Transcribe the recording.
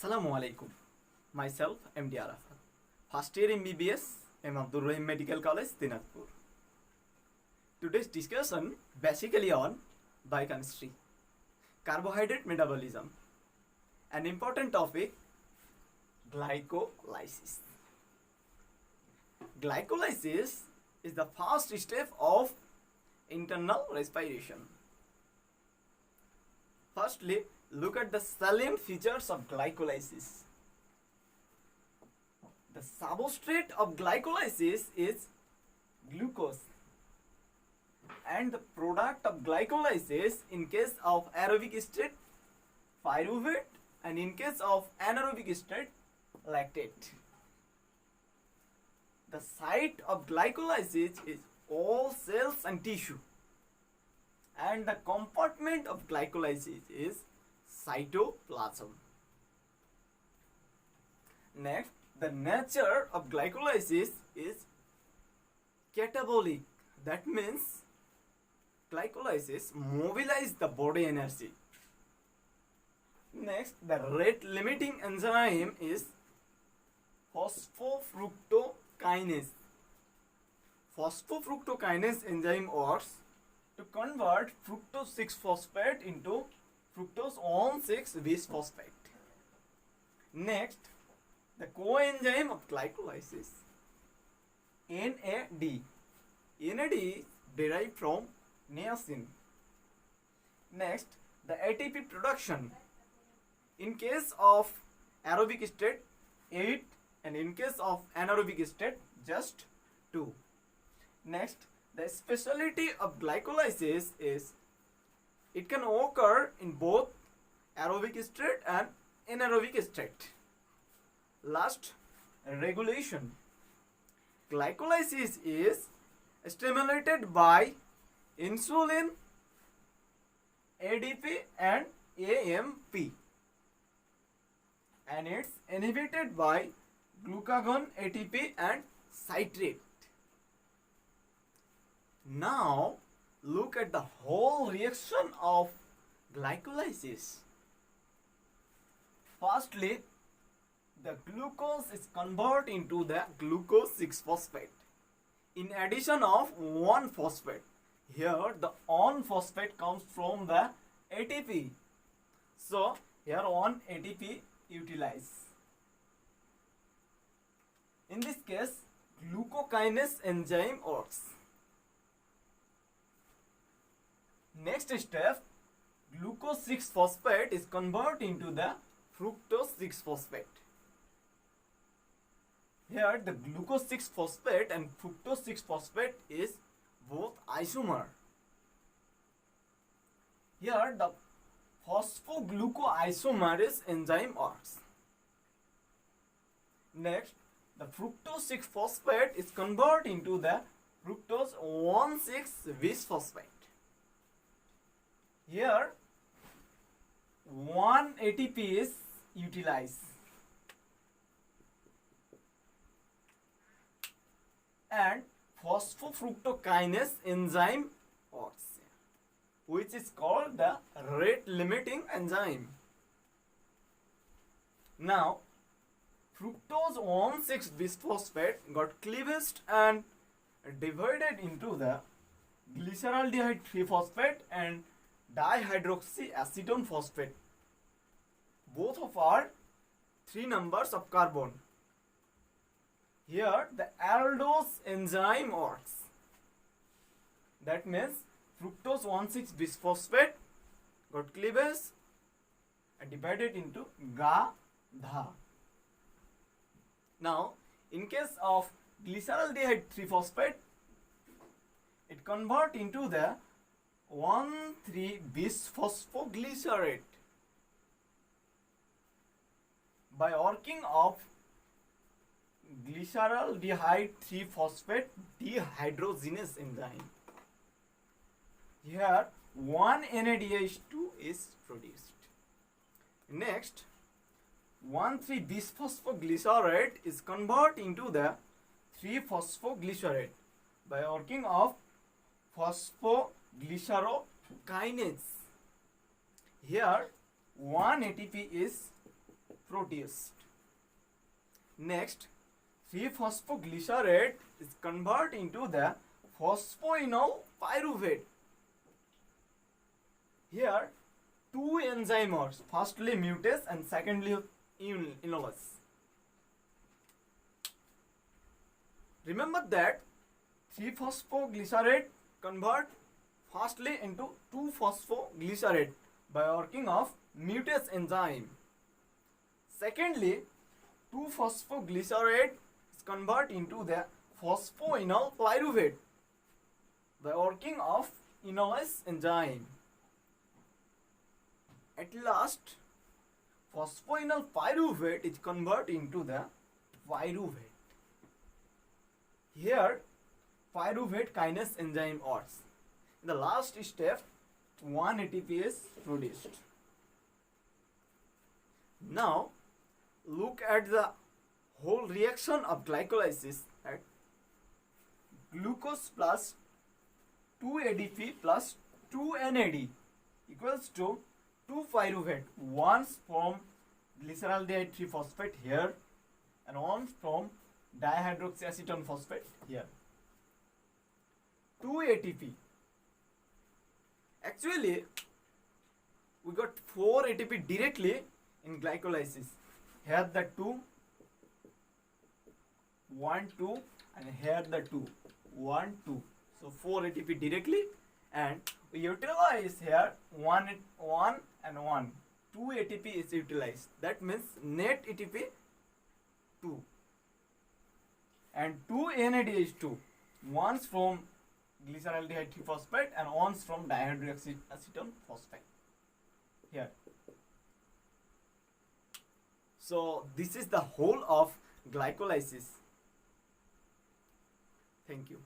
Assalamu alaikum. Myself, MD Arafat. First year MBBS, M. Abdul Rahim Medical College, Dinajpur. Today's discussion basically on biochemistry, carbohydrate metabolism, an important topic, glycolysis. Glycolysis is the first step of internal respiration. Firstly, look at the salient features of glycolysis. The substrate of glycolysis is glucose, and the product of glycolysis in case of aerobic state pyruvate, and in case of anaerobic state lactate. The site of glycolysis is all cells and tissue, and the compartment of glycolysis is cytoplasm. Next, the nature of glycolysis is catabolic. That means glycolysis mobilizes the body energy. Next, the rate limiting enzyme is phosphofructokinase. Phosphofructokinase enzyme works to convert fructose 6-phosphate into fructose 1,6-bisphosphate. Next, the coenzyme of glycolysis, NAD. NAD is derived from niacin. Next, the ATP production. In case of aerobic state, 8, and in case of anaerobic state, just 2. Next, the specialty of glycolysis is it can occur in both aerobic state and anaerobic state. Last, regulation. Glycolysis is stimulated by insulin, ADP and AMP, and it's inhibited by glucagon, ATP and citrate. Now look at the whole reaction of glycolysis. Firstly, the glucose is converted into the glucose 6-phosphate in addition of 1 phosphate. Here the 1 phosphate comes from the ATP. So here 1 ATP utilized. In this case, glucokinase enzyme works. Next step, glucose 6-phosphate is converted into the fructose 6-phosphate. Here the glucose 6-phosphate and fructose 6-phosphate is both isomer. Here the phosphoglucoisomerase enzyme works. Next, the fructose 6-phosphate is converted into the fructose 1,6-bisphosphate. Here 1 ATP is utilized, and phosphofructokinase enzyme works, which is called the rate limiting enzyme. Now fructose 1,6-bisphosphate got cleavaged and divided into the glyceraldehyde 3-phosphate and dihydroxyacetone phosphate. Both of are 3 numbers of carbon. Here the aldose enzyme works. That means fructose 1,6-bisphosphate got cleavage and divided into GA-DHA. Now in case of glyceraldehyde 3-phosphate, it convert into the 1,3-bisphosphoglycerate by working of glyceraldehyde 3-phosphate dehydrogenase enzyme. Here 1 NADH2 is produced. Next, 1,3-bisphosphoglycerate is converted into the 3-phosphoglycerate by working of phosphoglycerokinase. Here 1 ATP is protease. Next, 3-phosphoglycerate is converted into the phosphoenol pyruvate. Here, two enzymes, firstly mutase and secondly enolase. Remember that 3-phosphoglycerate convert firstly into 2-phosphoglycerate by working of mutase enzyme. Secondly, 2-phosphoglycerate is convert into the phosphoenol pyruvate by working of enolase enzyme. At last, phosphoenol pyruvate is converted into the pyruvate. Here, pyruvate kinase enzyme works. In the last step, 1 ATP is produced. Now, look at the whole reaction of glycolysis. Right? Glucose plus 2 ADP plus 2 NAD equals to 2 pyruvate. One from glyceraldehyde 3-phosphate here and one from dihydroxyacetone phosphate here. 2 ATP. Actually, we got 4 ATP directly in glycolysis. Here the 2, 1, 2, and here the 2, 1, 2. So 4 ATP directly, and we utilize here 1 and 1. 2 ATP is utilized. That means net ATP 2. And 2 NAD is 2. One's from glyceraldehyde 3-phosphate and one's from dihydroxyacetone phosphate. Here. So this is the whole of glycolysis. Thank you.